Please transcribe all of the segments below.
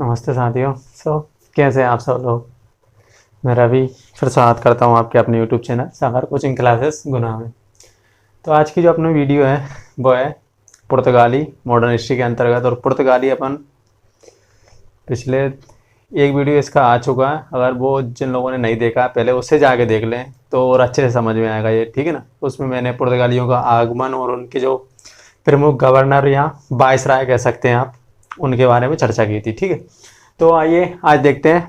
नमस्ते साथियों। कैसे हैं आप सब लोग। मैं रवि फिर स्वागत करता हूं आपके अपने यूट्यूब चैनल सागर कोचिंग क्लासेस गुना में। तो आज की जो अपनी वीडियो है वो है पुर्तगाली मॉडर्न हिस्ट्री के अंतर्गत। और पुर्तगाली अपन पिछले एक वीडियो इसका आ चुका है, अगर वो जिन लोगों ने नहीं देखा पहले उससे जाके देख लें तो और अच्छे से समझ में आएगा ये, ठीक है ना। उसमें मैंने पुर्तगालियों का आगमन और उनके जो प्रमुख गवर्नर या वायसराय कह सकते हैं आप, उनके बारे में चर्चा की थी, ठीक है। तो आइए आज देखते हैं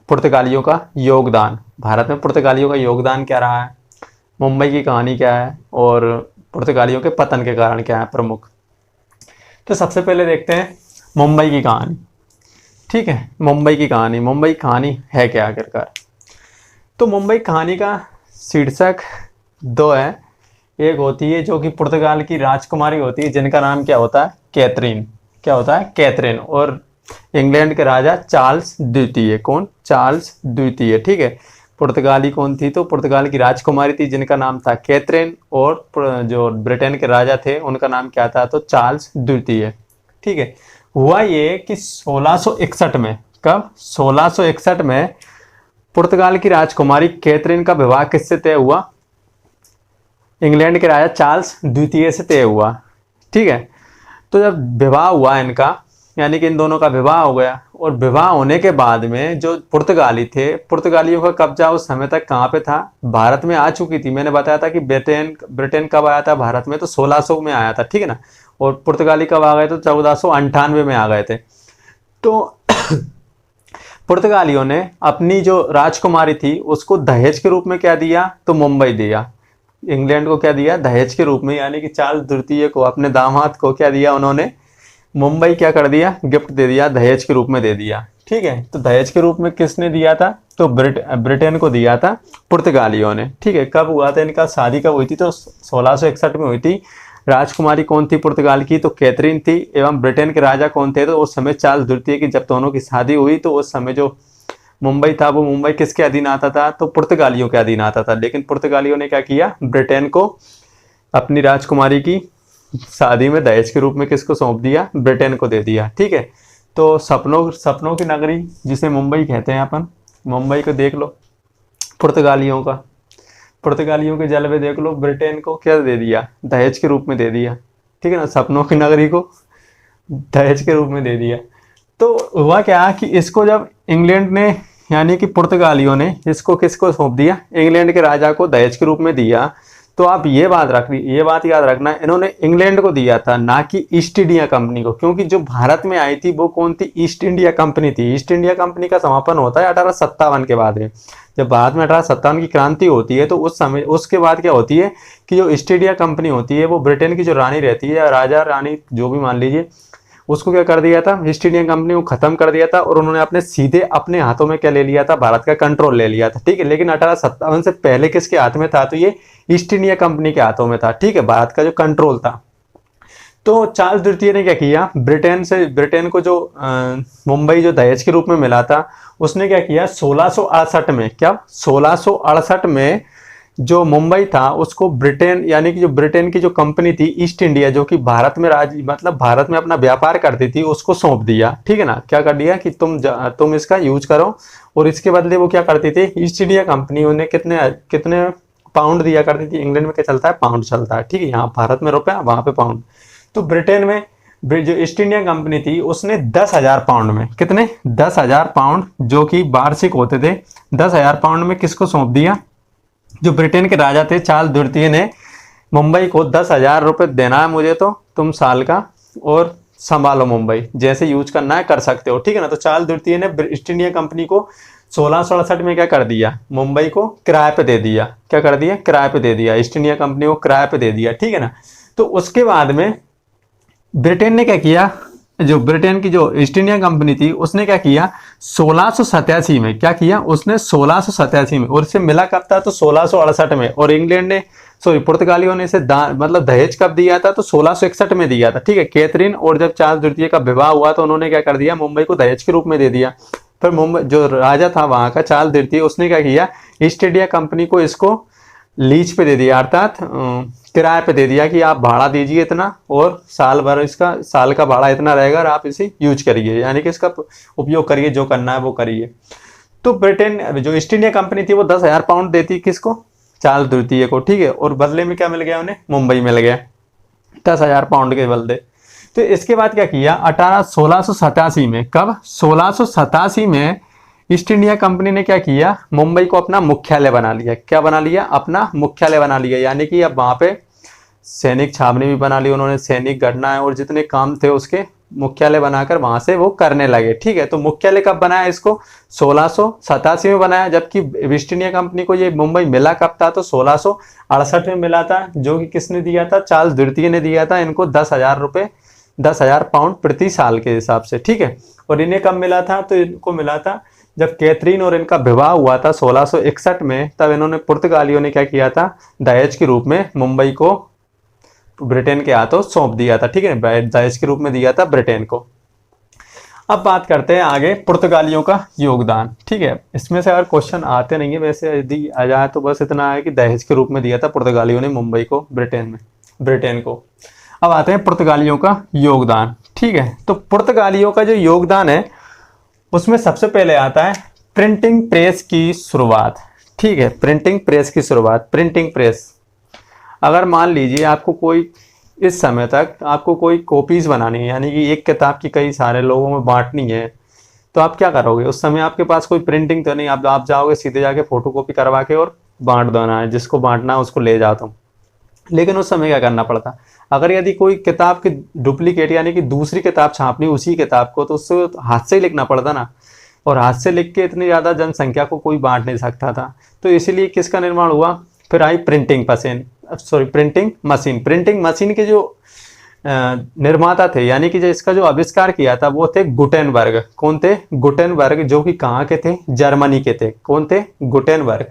पुर्तगालियों का योगदान। भारत में पुर्तगालियों का योगदान क्या रहा है, मुंबई की कहानी क्या है और पुर्तगालियों के पतन के कारण क्या है प्रमुख। तो सबसे पहले देखते हैं मुंबई की कहानी, ठीक है। मुंबई की कहानी है क्या आखिरकार। तो मुंबई कहानी का शीर्षक दो है। एक होती है जो कि पुर्तगाल की राजकुमारी होती है जिनका नाम क्या होता है, कैथरीन। क्या होता है, कैथरीन। और इंग्लैंड के राजा चार्ल्स द्वितीय। कौन, चार्ल्स द्वितीय, ठीक है। पुर्तगाली कौन थी, तो पुर्तगाल की राजकुमारी थी जिनका नाम था कैथरीन। और जो ब्रिटेन के राजा थे उनका नाम क्या था, तो चार्ल्स द्वितीय, ठीक है। हुआ ये कि 1661 में, कब, 1661 में पुर्तगाल की राजकुमारी कैथरीन का विवाह किससे तय हुआ, इंग्लैंड के राजा चार्ल्स द्वितीय से तय हुआ, ठीक है। तो जब विवाह हुआ इनका, यानी कि इन दोनों का विवाह हो गया, और विवाह होने के बाद में जो पुर्तगाली थे, पुर्तगालियों का कब्जा उस समय तक कहाँ पे था, भारत में आ चुकी थी। मैंने बताया था कि ब्रिटेन कब आया था भारत में, तो 1600 में आया था, ठीक है ना। और पुर्तगाली कब आ गए, तो 1498 में आ गए थे। तो पुर्तगालियों ने अपनी जो राजकुमारी थी उसको दहेज के रूप में क्या दिया, तो मुंबई दिया। इंग्लैंड को क्या दिया, दहेज के रूप में, यानी कि चार्ल्स द्वितीय को, अपने दामाद को क्या दिया उन्होंने, मुंबई क्या कर दिया, गिफ्ट दे दिया, दहेज के रूप में दे दिया, ठीक है। तो दहेज के रूप में किसने दिया था, तो ब्रिटेन को दिया था पुर्तगालियों ने, ठीक है। कब हुआ था इनका, शादी कब हुई थी, तो 1661 में हुई थी। राजकुमारी कौन थी पुर्तगाल की, तो कैथरीन थी। एवं ब्रिटेन के राजा कौन थे, तो उस समय चार्ल्स द्वितीय की जब दोनों की शादी हुई तो उस समय जो मुंबई था वो मुंबई किसके अधीन आता था, तो पुर्तगालियों के अधीन आता था। लेकिन पुर्तगालियों ने क्या किया, ब्रिटेन को अपनी राजकुमारी की शादी में दहेज के रूप में किसको सौंप दिया, ब्रिटेन को दे दिया, ठीक है। तो सपनों की नगरी जिसे मुंबई कहते हैं अपन, मुंबई को देख लो, पुर्तगालियों के जलवे देख लो, ब्रिटेन को क्या दे दिया, दहेज के रूप में दे दिया, ठीक है ना। सपनों की नगरी को दहेज के रूप में दे दिया। तो हुआ क्या कि इसको जब इंग्लैंड ने, यानी कि पुर्तगालियों ने इसको किसको सौंप दिया, इंग्लैंड के राजा को दहेज के रूप में दिया। तो आप ये बात याद रखना, इन्होंने इंग्लैंड को दिया था, ना कि ईस्ट इंडिया कंपनी को। क्योंकि जो भारत में आई थी वो कौन थी, ईस्ट इंडिया कंपनी थी। ईस्ट इंडिया कंपनी का समापन होता है 1857 के बाद में। जब भारत में 1857 की क्रांति होती है तो उस समय, उसके बाद क्या होती है कि जो ईस्ट इंडिया कंपनी होती है वो ब्रिटेन की जो रानी रहती है, या राजा रानी जो भी मान लीजिए, उसको क्या कर दिया था, ईस्ट इंडिया कंपनी को खत्म कर दिया था। और उन्होंने अपने सीधे अपने हाथों में क्या ले लिया था, भारत का कंट्रोल ले लिया था, ठीक है। लेकिन 1857 से पहले किसके हाथ में था, तो ये ईस्ट इंडिया कंपनी के हाथों में था, ठीक है, भारत का जो कंट्रोल था। तो चार्ल्स द्वितीय ने क्या किया, ब्रिटेन को जो मुंबई जो दहेज के रूप में मिला था, उसने क्या किया, 1668 में, क्या 1668 में जो मुंबई था उसको ब्रिटेन, यानी कि जो ब्रिटेन की जो कंपनी थी ईस्ट इंडिया, जो कि भारत में मतलब भारत में अपना व्यापार करती थी, उसको सौंप दिया, ठीक है ना। क्या कर दिया कि तुम इसका यूज करो। और इसके बदले वो क्या करती थी, ईस्ट इंडिया कंपनी उन्हें कितने पाउंड दिया करती थी। इंग्लैंड में क्या चलता है, पाउंड चलता है, ठीक है। यहाँ भारत में रुपया, वहां पे पाउंड। तो ब्रिटेन में जो ईस्ट इंडिया कंपनी थी उसने 10,000 पाउंड में, कितने, 10,000 पाउंड, जो कि वार्षिक होते थे, 10,000 पाउंड में किसको सौंप दिया, जो ब्रिटेन के राजा थे चार्ल्स द्वितीय ने, मुंबई को 10,000 रुपये देना है मुझे, तो तुम साल का, और संभालो मुंबई, जैसे यूज करना है कर सकते हो, ठीक है ना। तो चार्ल्स द्वितीय ने ईस्ट इंडिया कंपनी को 1668 में क्या कर दिया, मुंबई को किराए पे दे दिया। क्या कर दिया, किराए पे दे दिया, ईस्ट इंडिया कंपनी को किराए पे दे दिया, ठीक है ना। तो उसके बाद में ब्रिटेन ने क्या किया, जो ब्रिटेन की जो ईस्ट इंडिया कंपनी थी उसने क्या किया, 1687 में, क्या किया उसने, 1687 में। और इससे मिला कब था, तो 1668 में। और इंग्लैंड ने, सॉरी, पुर्तगालियों ने इसे मतलब दहेज कब दिया था, तो 1661 में दिया था, ठीक है, कैथरीन। और जब चार्ल्स द्वितीय का विवाह हुआ तो उन्होंने क्या कर दिया, मुंबई को दहेज के रूप में दे दिया। फिर मुंबई जो राजा था वहां का चार्ल्स द्वितीय, उसने क्या किया, ईस्ट इंडिया कंपनी को इसको लीज पे दे दिया, अर्थात किराए पे दे दिया कि आप भाड़ा दीजिए इतना और साल भर इसका साल का भाड़ा इतना रहेगा और आप इसे यूज करिए, यानी कि इसका उपयोग करिए, जो करना है वो करिए। तो ब्रिटेन जो ईस्ट इंडिया कंपनी थी वो 10,000 पाउंड देती किसको, चार्ल्स द्वितीय को, ठीक है। और बदले में क्या मिल गया उन्हें, मुंबई मिल गया 10,000 पाउंड के बदले। तो इसके बाद क्या किया 1687 में, कब 1687 में ईस्ट इंडिया कंपनी ने क्या किया, मुंबई को अपना मुख्यालय बना लिया। क्या बना लिया, अपना मुख्यालय बना लिया, यानी कि अब वहां पे सैनिक छावनी भी बना ली उन्होंने, सैनिक गणना और जितने काम थे उसके मुख्यालय बनाकर वहां से वो करने लगे, ठीक है। तो मुख्यालय कब बनाया इसको, 1687 में बनाया, जबकि ईस्ट इंडिया कंपनी को ये मुंबई मिला कब था, तो 1668 में मिला था, जो कि किसने दिया था, चार्ल्स द्वितीय ने दिया था इनको 10,000 रुपये, 10,000 पाउंड प्रति साल के हिसाब से, ठीक है। और इन्हें कब मिला था, तो इनको मिला था जब कैथरीन और इनका विवाह हुआ था 1661 में, तब इन्होंने पुर्तगालियों ने क्या किया था, दहेज के रूप में मुंबई को ब्रिटेन के हाथों सौंप दिया था, ठीक है, दहेज के रूप में दिया था ब्रिटेन को। अब बात करते हैं आगे पुर्तगालियों का योगदान, ठीक है। इसमें से अगर क्वेश्चन आते नहीं है, वैसे यदि आ जाए तो बस इतना है कि दहेज के रूप में दिया था पुर्तगालियों ने मुंबई को ब्रिटेन को। अब आते हैं पुर्तगालियों का योगदान, ठीक है। तो पुर्तगालियों का जो योगदान है उसमें सबसे पहले आता है प्रिंटिंग प्रेस की शुरुआत, ठीक है। प्रिंटिंग प्रेस की शुरुआत, प्रिंटिंग प्रेस, अगर मान लीजिए आपको कोई इस समय तक आपको कोई कॉपीज बनानी है, यानी कि एक किताब की कई सारे लोगों में बांटनी है, तो आप क्या करोगे, उस समय आपके पास कोई प्रिंटिंग तो नहीं, आप जाओगे सीधे जाके फोटोकॉपी करवा के और बांट देना है, जिसको बांटना है उसको ले जाता हूँ। लेकिन उस समय क्या करना पड़ता, अगर यदि कोई किताब की डुप्लीकेट यानी कि दूसरी किताब छापनी उसी किताब को, तो उससे हाथ से ही लिखना पड़ता ना, और हाथ से लिख के इतनी ज़्यादा जनसंख्या को कोई बांट नहीं सकता था। तो इसीलिए किसका निर्माण हुआ, फिर आई प्रिंटिंग मशीन। प्रिंटिंग मशीन के जो निर्माता थे, यानी कि जो इसका जो आविष्कार किया था वो थे गुटेनबर्ग। कौन थे, गुटेनबर्ग, जो कि कहाँ के थे, जर्मनी के थे। कौन थे, गुटेनबर्ग,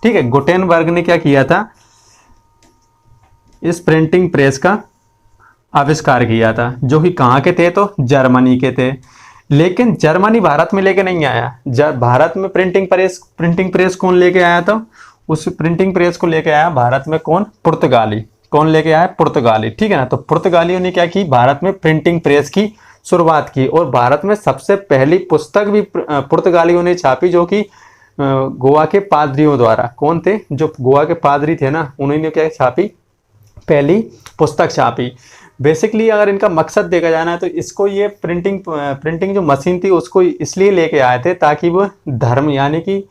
ठीक है। गुटेनबर्ग ने क्या किया था, इस प्रिंटिंग प्रेस का आविष्कार किया था, जो कि कहाँ के थे, तो जर्मनी के थे। लेकिन जर्मनी भारत में लेके नहीं आया, भारत में प्रिंटिंग प्रेस कौन लेके आया था, उस प्रिंटिंग प्रेस को लेके आया भारत में कौन, पुर्तगाली। कौन लेके आया, पुर्तगाली, ठीक है ना। तो पुर्तगालियों ने क्या की, भारत में प्रिंटिंग प्रेस की शुरुआत की, और भारत में सबसे पहली पुस्तक भी पुर्तगालियों ने छापी, जो कि गोवा के पादरियों द्वारा। कौन थे, जो गोवा के पादरी थे ना, उन्होंने क्या छापी, पहली पुस्तक छापी। बेसिकली अगर इनका मकसद देखा जाना है तो इसको ये प्रिंटिंग जो मशीन थी उसको इसलिए लेके आए थे ताकि वो धर्म यानी कि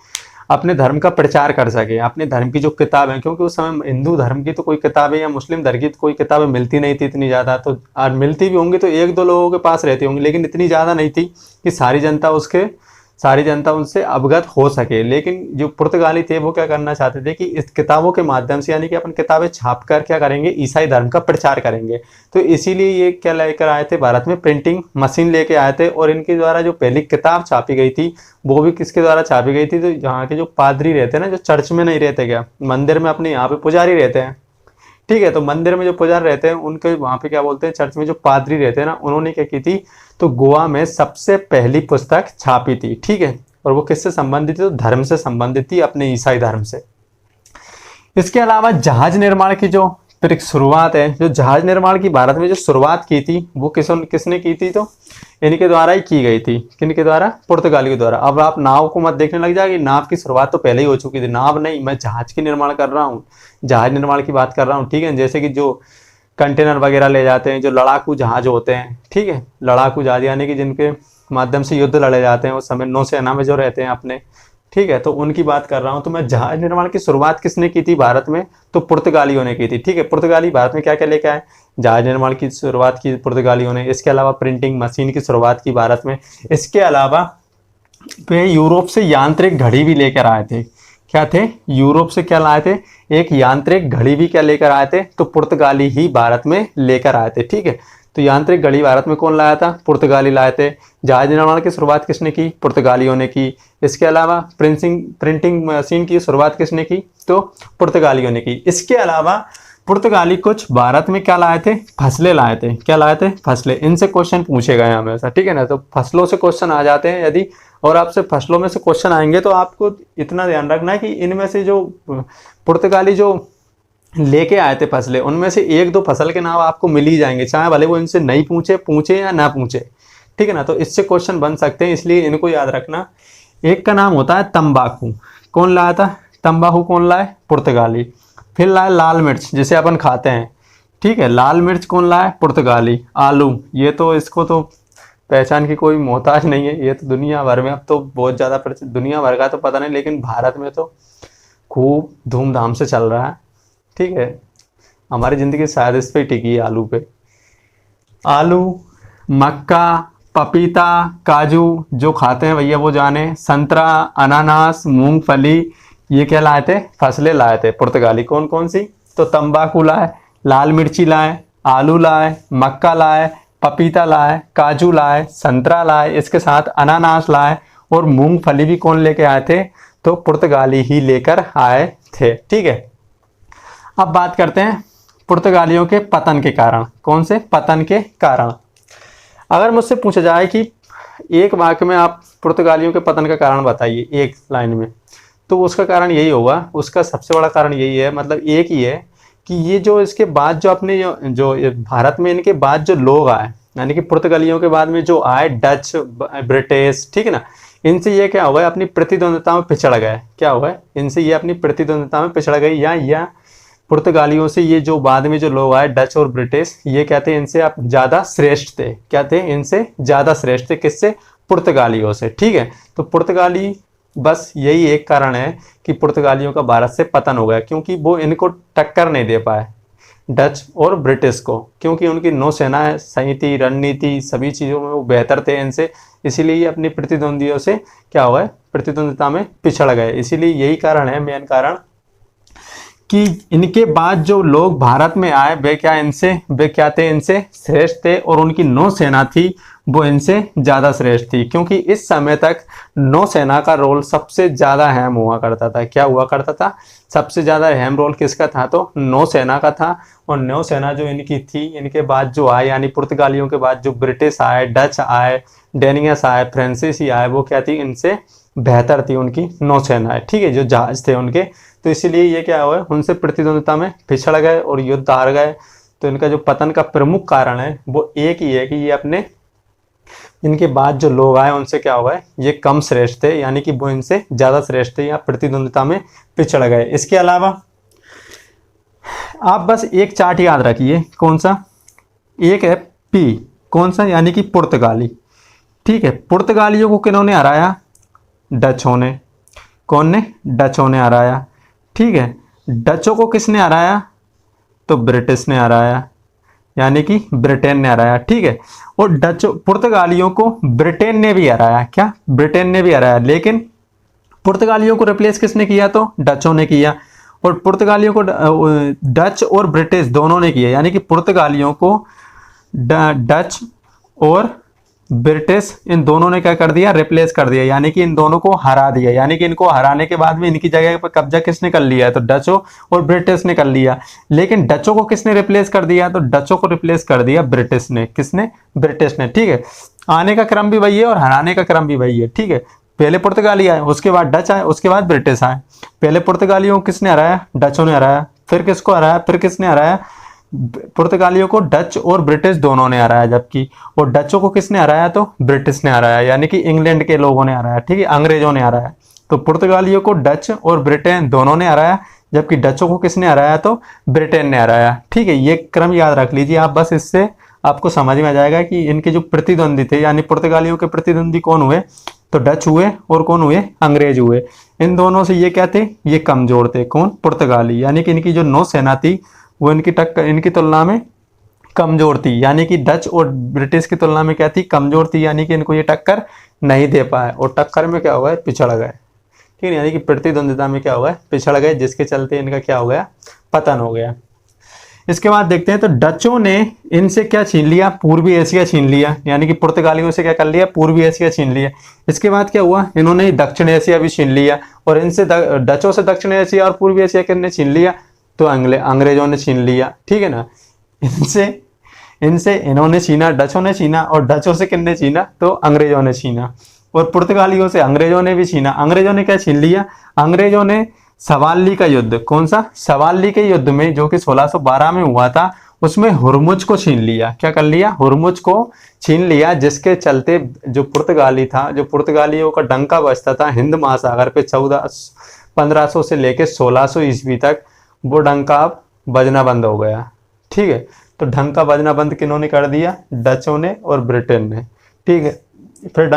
अपने धर्म का प्रचार कर सके, अपने धर्म की जो किताबें, क्योंकि उस समय हिंदू धर्म की तो कोई किताबें या मुस्लिम धर्म की तो कोई किताबें मिलती नहीं थी इतनी ज़्यादा, तो और मिलती भी होंगी तो एक दो लोगों के पास रहती होंगी, लेकिन इतनी ज़्यादा नहीं थी कि सारी जनता उनसे अवगत हो सके। लेकिन जो पुर्तगाली थे वो क्या करना चाहते थे कि इस किताबों के माध्यम से, यानी कि अपन किताबें छापकर क्या करेंगे, ईसाई धर्म का प्रचार करेंगे। तो इसीलिए ये क्या लेकर आए थे, भारत में प्रिंटिंग मशीन लेके आए थे। और इनके द्वारा जो पहली किताब छापी गई थी वो भी किसके द्वारा छापी गई थी, तो यहाँ के जो पादरी रहते हैं ना, जो चर्च में नहीं रहते, क्या मंदिर में अपने यहाँ पे पुजारी रहते हैं, ठीक है। तो मंदिर में जो पुजारी रहते हैं उनके वहाँ पे क्या बोलते हैं, चर्च में जो पादरी रहते हैं ना, उन्होंने क्या की थी, तो गोवा में सबसे पहली पुस्तक छापी थी, ठीक है। और वो किससे संबंधित थी, तो धर्म से संबंधित थी, अपने ईसाई धर्म से। इसके अलावा जहाज निर्माण की जो फिर एक शुरुआत है, जो जहाज निर्माण की भारत में जो शुरुआत की थी वो किसने की थी, तो इनके द्वारा ही की गई थी। किनके द्वारा, पुर्तगालियों के द्वारा। अब आप नाव को मत देखने लग जाएगी, नाव की शुरुआत तो पहले ही हो चुकी थी। नाव नहीं, मैं जहाज की निर्माण कर रहा हूँ, जहाज निर्माण की बात कर रहा हूँ, ठीक है। जैसे कि जो कंटेनर वगैरह ले जाते हैं, जो लड़ाकू जहाज होते हैं, ठीक है, लड़ाकू जहाज यानी कि जिनके माध्यम से युद्ध लड़े जाते हैं उस समय नौसेना में जो रहते हैं अपने, ठीक है। तो उनकी बात कर रहा हूँ। तो मैं जहाज निर्माण की शुरुआत किसने की थी भारत में, तो पुर्तगालियों ने की थी, ठीक है। पुर्तगाली भारत में क्या क्या लेके आए, जहाज निर्माण की शुरुआत की पुर्तगालियों ने। इसके अलावा प्रिंटिंग मशीन की शुरुआत की भारत में। इसके अलावा वे यूरोप से यांत्रिक घड़ी भी लेकर आए थे। क्या थे, यूरोप से क्या लाए थे, एक यांत्रिक घड़ी भी क्या लेकर आए थे, तो पुर्तगाली ही भारत में लेकर आए थे, ठीक है। तो यांत्रिक घड़ी भारत में कौन लाया था, पुर्तगाली लाए थे। जहाज निर्माण की शुरुआत किसने की, पुर्तगालियों ने की। इसके अलावा प्रिंटिंग मशीन की शुरुआत किसने की, तो पुर्तगालियों ने की। इसके अलावा पुर्तगाली कुछ भारत में क्या लाए थे, फसलें लाए थे। क्या लाए थे, फसलें। इनसे क्वेश्चन पूछे गए हमेशा, ठीक है ना। तो फसलों से क्वेश्चन आ जाते हैं यदि, और आपसे फसलों में से क्वेश्चन आएंगे तो आपको इतना ध्यान रखना है कि इनमें से जो पुर्तगाली जो लेके आए थे फसलें, उनमें से एक दो फसल के नाम आपको मिल ही जाएंगे, चाहे भले वो इनसे नहीं पूछे या ना पूछे, ठीक है ना। तो इससे क्वेश्चन बन सकते हैं, इसलिए इनको याद रखना। एक का नाम होता है तंबाकू, कौन लाया था? तंबाकू कौन लाए? पुर्तगाली। फिर लाए लाल मिर्च जिसे अपन खाते हैं, ठीक है, लाल मिर्च कौन लाए? पुर्तगाली। आलू, ये तो इसको तो पहचान की कोई मोहताज नहीं है, ये तो दुनिया भर में अब तो बहुत ज़्यादा दुनिया भर का तो पता नहीं, लेकिन भारत में तो खूब धूमधाम से चल रहा है, ठीक है। हमारी ज़िंदगी शायद इस पे टिकी है, आलू पे। आलू, मक्का, पपीता, काजू, जो खाते हैं भैया वो जाने, संतरा, अनानास, मूंगफली, ये क्या लाए थे? फसलें लाए थे पुर्तगाली। कौन कौन सी? तो तंबाकू लाए, लाल मिर्ची लाए, आलू लाए, मक्का लाए, पपीता लाए, काजू लाए, संतरा लाए, इसके साथ अनानास लाए, और मूंगफली भी कौन लेके आए थे? तो पुर्तगाली ही लेकर आए थे, ठीक है। अब बात करते हैं पुर्तगालियों के पतन के कारण। कौन से पतन के कारण? अगर मुझसे पूछा जाए कि एक वाक्य में आप पुर्तगालियों के पतन का कारण बताइए एक लाइन में, तो उसका कारण यही होगा, उसका सबसे बड़ा कारण यही है, मतलब एक ही है कि ये जो इसके बाद जो अपने जो भारत में इनके बाद जो लोग आए, यानी कि पुर्तगालियों के बाद में जो आए डच, ब्रिटिश, ठीक है ना, इनसे ये क्या हुआ है? अपनी प्रतिद्वंदता में पिछड़ गए। क्या हुआ है? इनसे ये अपनी प्रतिद्वंदता में पिछड़ गई, या पुर्तगालियों से ये जो बाद में जो लोग आए डच और ब्रिटिश, ये कहते हैं इनसे आप ज़्यादा श्रेष्ठ थे। क्या थे? इनसे ज़्यादा श्रेष्ठ थे। किससे? पुर्तगालियों से, ठीक है। तो पुर्तगाली, बस यही एक कारण है कि पुर्तगालियों का भारत से पतन हो गया, क्योंकि वो इनको टक्कर नहीं दे पाए डच और ब्रिटिश को, क्योंकि उनकी नौसेना सही थी, रणनीति सभी चीज़ों में वो बेहतर थे इनसे, इसीलिए ये अपनी प्रतिद्वंदियों से क्या हुआ है? प्रतिद्वंदिता में पिछड़ गए। इसीलिए यही कारण है, मेन कारण, कि इनके बाद जो लोग भारत में आए वे क्या थे? इनसे श्रेष्ठ थे, और उनकी नौसेना थी वो इनसे ज़्यादा श्रेष्ठ थी, क्योंकि इस समय तक नौसेना का रोल सबसे ज़्यादा अहम हुआ करता था। क्या हुआ करता था? सबसे ज़्यादा अहम रोल किसका था? तो नौसेना का था। और नौसेना जो इनकी थी, इनके बाद जो आए, यानी पुर्तगालियों के बाद जो ब्रिटिश आए, डच आए, डेनियस आए, फ्रांसीसी आए, वो क्या थी? इनसे बेहतर थी उनकी नौसेना, ठीक है, जो जहाज थे उनके। तो इसीलिए ये क्या हुआ? उनसे प्रतिद्वंदिता में पिछड़ गए और युद्ध हार गए। तो इनका जो पतन का प्रमुख कारण है वो एक ही है कि ये अपने, इनके बाद जो लोग आए उनसे क्या हुआ है? ये कम श्रेष्ठ थे, यानी कि वो इनसे ज़्यादा श्रेष्ठ थे या प्रतिद्वंदिता में पिछड़ गए। इसके अलावा आप बस एक चार्ट याद रखिए, कौन सा? एक है पी, कौन सा? यानी कि पुर्तगाली, ठीक है। पुर्तगालियों को किन्होंने हराया? डचों ने। कौन ने? डचों ने हराया, ठीक है। डचों को किसने हराया? तो ब्रिटिश ने हराया, यानी कि ब्रिटेन ने हराया, ठीक है। और पुर्तगालियों को ब्रिटेन ने भी हराया। क्या? ब्रिटेन ने भी हराया, लेकिन पुर्तगालियों को रिप्लेस किसने किया? तो डचों ने किया। और पुर्तगालियों को डच और ब्रिटिश दोनों ने किया, यानी कि पुर्तगालियों को डच और ब्रिटिश इन दोनों ने क्या कर दिया? रिप्लेस कर दिया, यानी कि इन दोनों को हरा दिया। यानी कि इनको हराने के बाद में इनकी जगह पर कब्जा किसने कर लिया है? तो डचों और ब्रिटिश ने कर लिया। लेकिन डचों को किसने रिप्लेस कर दिया? तो डचों को रिप्लेस कर दिया ब्रिटिश ने। किसने? ब्रिटिश ने, ठीक है। आने का क्रम भी वही है और हराने का क्रम भी वही है, ठीक है। पहले पुर्तगाली आए, उसके बाद डच आए, उसके बाद ब्रिटिश आए। पहले पुर्तगालियों को किसने हराया? डचों ने हराया। फिर किसको हराया? फिर किसने हराया? पुर्तगालियों को डच और ब्रिटिश दोनों ने हराया, जबकि और डचों को किसने हराया? तो ब्रिटिश ने हराया, यानी कि इंग्लैंड के लोगों ने हराया, ठीक है, अंग्रेजों ने हराया। तो पुर्तगालियों को डच और ब्रिटेन दोनों ने हराया, जबकि डचों को किसने हराया? तो ब्रिटेन ने हराया, ठीक है। ये क्रम याद रख लीजिए आप, बस इससे आपको समझ में आ जाएगा कि इनके जो प्रतिद्वंदी थे, यानी पुर्तगालियों के प्रतिद्वंदी कौन हुए? तो डच हुए, और कौन हुए? अंग्रेज हुए। इन दोनों से ये क्या थे? ये कमजोर थे। कौन? पुर्तगाली, यानी कि इनकी जो नौसेना थी वो इनकी तुलना में कमजोर थी, यानी कि डच और ब्रिटिश की तुलना में क्या थी? कमजोर थी, यानी कि इनको ये टक्कर नहीं दे पाए, और टक्कर में क्या हुआ है? पिछड़ गए, ठीक है, यानी कि प्रतिद्वंदिता में क्या हुआ है? पिछड़ गए, जिसके चलते इनका क्या हो गया? पतन हो गया। इसके बाद देखते हैं, तो डचों ने इनसे क्या छीन लिया? पूर्वी एशिया छीन लिया, यानी कि पुर्तगालियों से क्या कर लिया? पूर्वी एशिया छीन लिया। इसके बाद क्या हुआ? इन्होंने दक्षिण एशिया भी छीन लिया, और इनसे डचों से दक्षिण एशिया और पूर्वी एशिया किसने छीन लिया? तो अंग्रेजों ने छीन लिया, ठीक है ना। इनसे इन्होंने छीना, डचों ने छीना, और डचों से किसने छीना? तो अंग्रेजों ने छीना। और पुर्तगालियों से अंग्रेजों ने भी छीना। अंग्रेजों ने क्या छीन लिया? अंग्रेजों ने सवाली का युद्ध, कौन सा? सवाली के युद्ध में, जो कि 1612 में हुआ था, उसमें हुरमुज को छीन लिया। क्या कर लिया? हुरमुज को छीन लिया, जिसके चलते जो पुर्तगाली था, जो पुर्तगालियों का डंका बजता था हिंद महासागर पे 1500 से लेके 1600 ईस्वी तक, वो डंका अब बजना बंद हो गया। ठीक है, तो डंका बजना बंद किन्होंने कर दिया? डचों ने और ब्रिटेन ने। ठीक है, फिर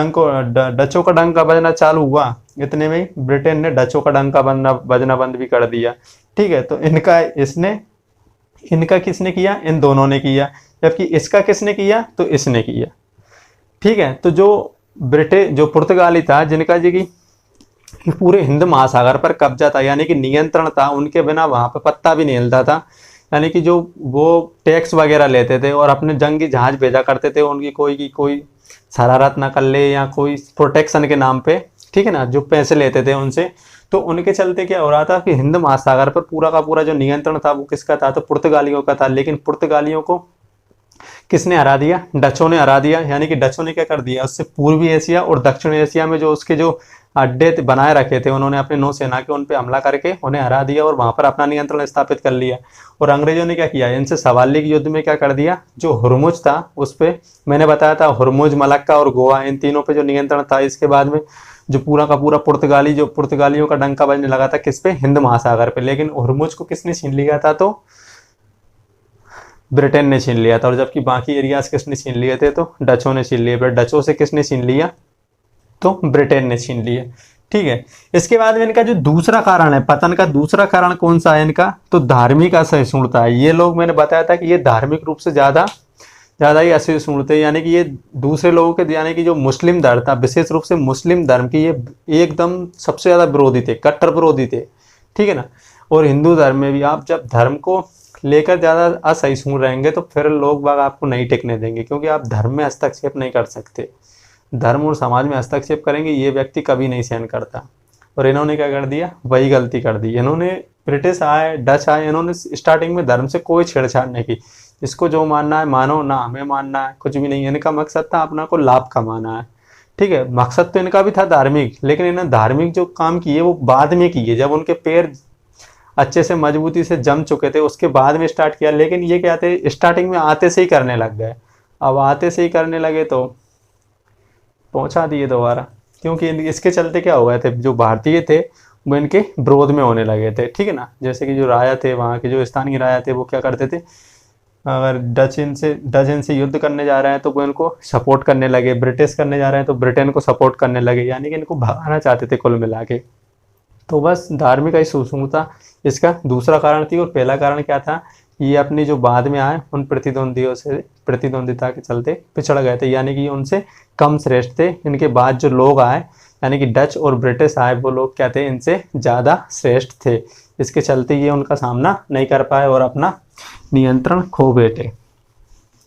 डचों का डंका बजना चालू हुआ, इतने में ही ब्रिटेन ने डचों का डंका बजना बंद भी कर दिया। ठीक है, तो इनका किसने किया? इन दोनों ने किया। जबकि इसका किसने किया? तो इसने किया। ठीक है, तो जो पुर्तगाली था, जिनका जी कि पूरे हिंद महासागर पर कब्जा था, यानी कि नियंत्रण था, उनके बिना वहां पर पत्ता भी नहीं हिलता था। यानी कि जो वो टैक्स वगैरह लेते थे और अपने जंगी जहाज भेजा करते थे, उनकी कोई शरारत ना कर ले या कोई प्रोटेक्शन के नाम पे, ठीक है ना, जो पैसे लेते थे उनसे, तो उनके चलते क्या हो रहा था कि हिंद महासागर पर पूरा का पूरा जो नियंत्रण था वो किसका था? तो पुर्तगालियों का था। लेकिन पुर्तगालियों को किसने हरा दिया? डचों ने हरा दिया। यानी कि डचों ने क्या कर दिया? उससे पूर्वी एशिया और दक्षिण एशिया में जो उसके जो अड्डे बनाए रखे थे, उन्होंने अपने नौसेना के उन पे हमला करके उन्हें हरा दिया और वहां पर अपना नियंत्रण स्थापित कर लिया। और अंग्रेजों ने क्या किया? इनसे सवाली के युद्ध में क्या कर दिया? जो हुरमुज था उस पे, मैंने बताया था, हुरमुज, मलक्का और गोवा, इन तीनों पे जो नियंत्रण था, इसके बाद में जो पूरा का पूरा पुर्तगालियों का डंका बजने लगा था किस पे? हिंद महासागर पे। लेकिन हुरमुज को किसने छीन लिया था? तो ब्रिटेन ने छीन लिया था। और जबकि बाकी एरियाज किसने छीन लिए थे? तो डचों ने छीन लिए। फिर डचों से किसने छीन लिया? तो ब्रिटेन ने छीन लिए। ठीक है, इसके बाद में इनका जो दूसरा कारण है, पतन का दूसरा कारण कौन सा है इनका? तो धार्मिक असहिष्णुता है। ये लोग, मैंने बताया था कि ये धार्मिक रूप से ज्यादा ही असहिष्णु थे। यानी कि ये दूसरे लोगों के, यानी कि जो मुस्लिम धर्म था, विशेष रूप से मुस्लिम धर्म की ये एकदम सबसे ज्यादा विरोधी थे, कट्टर विरोधी थे। ठीक है ना। और हिंदू धर्म में भी आप जब धर्म को लेकर ज्यादा असहिष्णु रहेंगे तो फिर लोग बाग आपको नहीं टिकने देंगे, क्योंकि आप धर्म में हस्तक्षेप नहीं कर सकते। धर्म और समाज में हस्तक्षेप करेंगे, ये व्यक्ति कभी नहीं सहन करता। और इन्होंने क्या कर दिया? वही गलती कर दी। इन्होंने, ब्रिटिश आए, डच आए, इन्होंने स्टार्टिंग में धर्म से कोई छेड़छाड़ नहीं की। इसको जो मानना है मानो, ना हमें मानना है, कुछ भी नहीं। इनका मकसद था अपना को लाभ कमाना है। ठीक है, मकसद तो इनका भी था धार्मिक, लेकिन इन्होंने धार्मिक जो काम किए वो बाद में किए, जब उनके पैर अच्छे से मजबूती से जम चुके थे, उसके बाद में स्टार्ट किया। लेकिन ये क्या थे, स्टार्टिंग में आते से ही करने लग गए। अब आते से ही करने लगे तो पहुंचा दिए दोबारा, क्योंकि इसके चलते क्या हो गए थे, जो भारतीय थे वो इनके विरोध में होने लगे थे। ठीक है ना। जैसे कि जो राजा थे, वहाँ के जो स्थानीय राजा थे, वो क्या करते थे, अगर डच इनसे युद्ध करने जा रहे हैं तो वो इनको सपोर्ट करने लगे, ब्रिटिश करने जा रहे हैं तो ब्रिटेन को सपोर्ट करने लगे, यानी कि इनको भगाना चाहते थे कुल मिला के। तो बस धार्मिक असहिष्णुता इसका दूसरा कारण थी। और पहला कारण क्या था, ये अपनी जो बाद में आए उन प्रतिद्वंदिता के चलते पिछड़ गए थे, यानी कि उनसे कम श्रेष्ठ थे। इनके बाद जो लोग आए, यानी कि डच और ब्रिटिश आए, वो लोग क्या थे, इनसे ज़्यादा श्रेष्ठ थे। इसके चलते ये उनका सामना नहीं कर पाए और अपना नियंत्रण खो बैठे।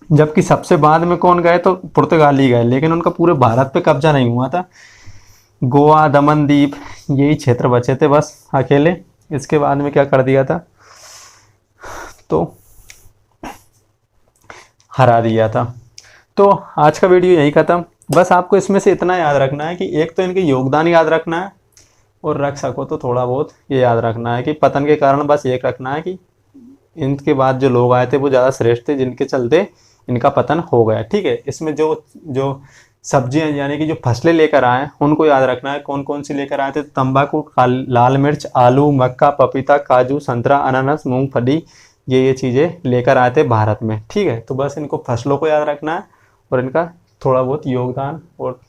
जबकि सबसे बाद में कौन गए, तो पुर्तगाली गए, लेकिन उनका पूरे भारत पे कब्जा नहीं हुआ था। गोवा, दमन द्वीप, यही क्षेत्र बचे थे बस अकेले। इसके बाद में क्या कर दिया था, तो हरा दिया था। तो आज का वीडियो यही खत्म। बस आपको इसमें से इतना याद रखना है कि एक तो इनके योगदान याद रखना है, और रख सको तो थोड़ा बहुत ये याद रखना है कि पतन के कारण बस एक रखना है कि इनके बाद जो लोग आए थे वो ज़्यादा श्रेष्ठ थे, जिनके चलते इनका पतन हो गया। ठीक है, इसमें जो सब्जियां, यानी कि जो फसलें लेकर आए उनको याद रखना है। कौन कौन सी लेकर आए थे, तंबाकू, लाल मिर्च, आलू, मक्का, पपीता, काजू, संतरा, अनानास, मूंगफली, ये चीज़ें लेकर आए थे भारत में। ठीक है, तो बस इनको फसलों को याद रखना है और इनका थोड़ा बहुत योगदान। और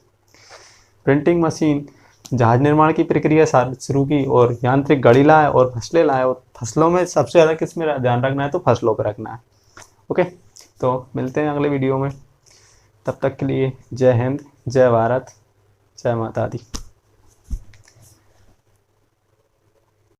प्रिंटिंग मशीन, जहाज निर्माण की प्रक्रिया शुरू की, और यांत्रिक गाड़ी लाए और फसलें लाए। और फसलों में सबसे ज़्यादा किस में ध्यान रखना है, तो फसलों पर रखना है। ओके, तो मिलते हैं अगले वीडियो में। तब तक के लिए जय हिंद, जय भारत, जय माता दी।